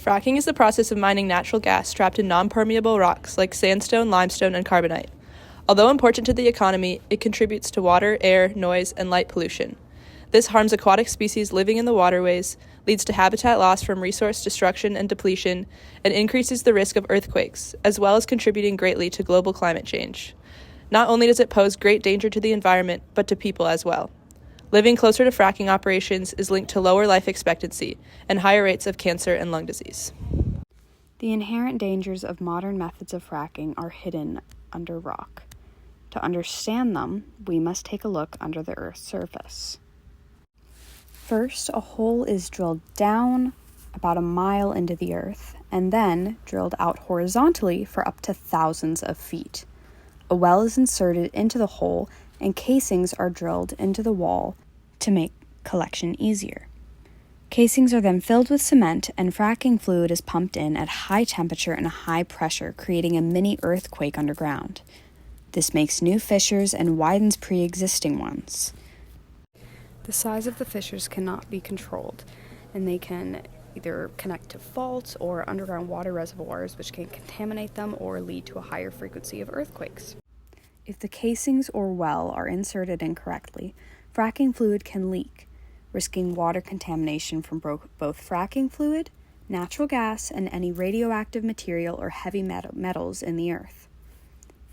Fracking is the process of mining natural gas trapped in non-permeable rocks like sandstone, limestone, and carbonate. Although important to the economy, it contributes to water, air, noise, and light pollution. This harms aquatic species living in the waterways, leads to habitat loss from resource destruction and depletion, and increases the risk of earthquakes, as well as contributing greatly to global climate change. Not only does it pose great danger to the environment, but to people as well. Living closer to fracking operations is linked to lower life expectancy and higher rates of cancer and lung disease. The inherent dangers of modern methods of fracking are hidden under rock. To understand them, we must take a look under the Earth's surface. First, a hole is drilled down about a mile into the Earth and then drilled out horizontally for up to thousands of feet. A well is inserted into the hole and casings are drilled into the wall to make collection easier. Casings are then filled with cement and fracking fluid is pumped in at high temperature and high pressure, creating a mini earthquake underground. This makes new fissures and widens pre-existing ones. The size of the fissures cannot be controlled, and they can either connect to faults or underground water reservoirs, which can contaminate them or lead to a higher frequency of earthquakes. If the casings or well are inserted incorrectly, fracking fluid can leak, risking water contamination from both fracking fluid, natural gas, and any radioactive material or heavy metals in the earth.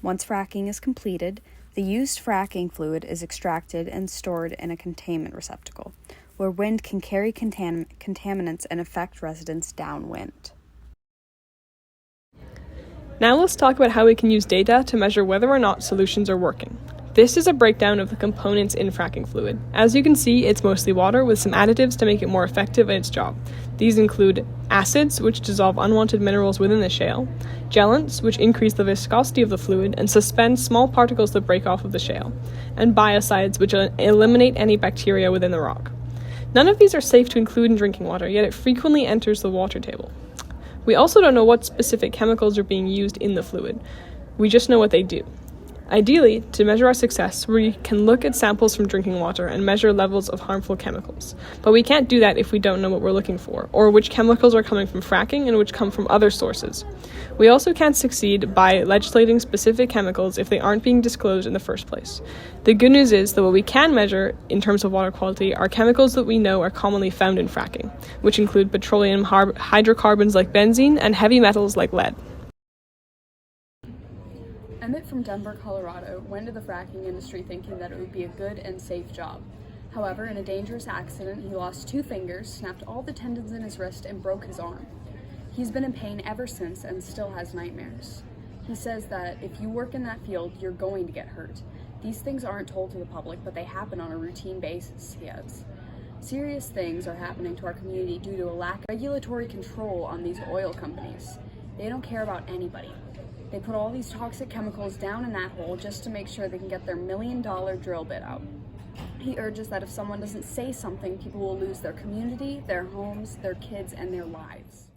Once fracking is completed, the used fracking fluid is extracted and stored in a containment receptacle, where wind can carry contaminants and affect residents downwind. Now let's talk about how we can use data to measure whether or not solutions are working. This is a breakdown of the components in fracking fluid. As you can see, it's mostly water with some additives to make it more effective at its job. These include acids, which dissolve unwanted minerals within the shale, gellants, which increase the viscosity of the fluid and suspend small particles that break off of the shale, and biocides, which eliminate any bacteria within the rock. None of these are safe to include in drinking water, yet it frequently enters the water table. We also don't know what specific chemicals are being used in the fluid. We just know what they do. Ideally, to measure our success, we can look at samples from drinking water and measure levels of harmful chemicals. But we can't do that if we don't know what we're looking for, or which chemicals are coming from fracking and which come from other sources. We also can't succeed by legislating specific chemicals if they aren't being disclosed in the first place. The good news is that what we can measure in terms of water quality are chemicals that we know are commonly found in fracking, which include petroleum hydrocarbons like benzene and heavy metals like lead. Emmett from Denver, Colorado, went into the fracking industry thinking that it would be a good and safe job. However, in a dangerous accident, he lost 2 fingers, snapped all the tendons in his wrist, and broke his arm. He's been in pain ever since and still has nightmares. He says that if you work in that field, you're going to get hurt. These things aren't told to the public, but they happen on a routine basis, he adds. Serious things are happening to our community due to a lack of regulatory control on these oil companies. They don't care about anybody. They put all these toxic chemicals down in that hole just to make sure they can get their $1 million drill bit out. He urges that if someone doesn't say something, people will lose their community, their homes, their kids, and their lives.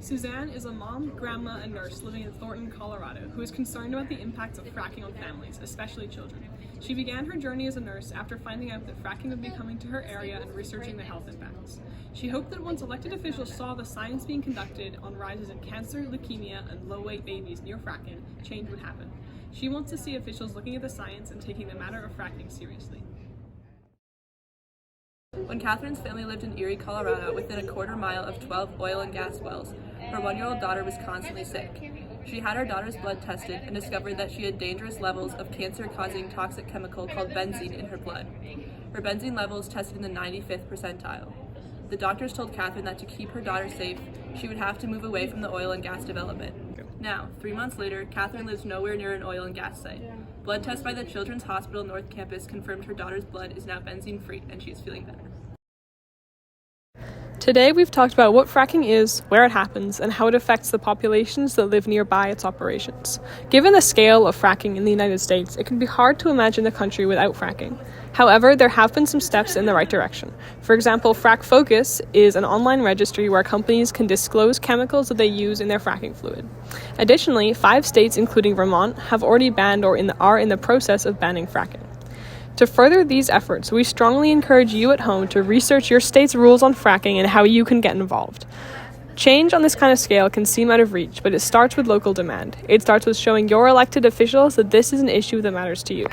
Suzanne is a mom, grandma, and nurse living in Thornton, Colorado, who is concerned about the impacts of fracking on families, especially children. She began her journey as a nurse after finding out that fracking would be coming to her area and researching the health impacts. She hoped that once elected officials saw the science being conducted on rises in cancer, leukemia, and low-weight babies near fracking, change would happen. She wants to see officials looking at the science and taking the matter of fracking seriously. When Catherine's family lived in Erie, Colorado, within a quarter mile of 12 oil and gas wells, her 1-year-old daughter was constantly sick. She had her daughter's blood tested and discovered that she had dangerous levels of cancer-causing toxic chemical called benzene in her blood. Her benzene levels tested in the 95th percentile. The doctors told Catherine that to keep her daughter safe, she would have to move away from the oil and gas development. Now, 3 months later, Catherine lives nowhere near an oil and gas site. Blood tests by the Children's Hospital North Campus confirmed her daughter's blood is now benzene-free and she's feeling better. Today we've talked about what fracking is, where it happens, and how it affects the populations that live nearby its operations. Given the scale of fracking in the United States, it can be hard to imagine a country without fracking. However, there have been some steps in the right direction. For example, Frack Focus is an online registry where companies can disclose chemicals that they use in their fracking fluid. Additionally, 5 states, including Vermont, have already banned or are in the process of banning fracking. To further these efforts, we strongly encourage you at home to research your state's rules on fracking and how you can get involved. Change on this kind of scale can seem out of reach, but it starts with local demand. It starts with showing your elected officials that this is an issue that matters to you.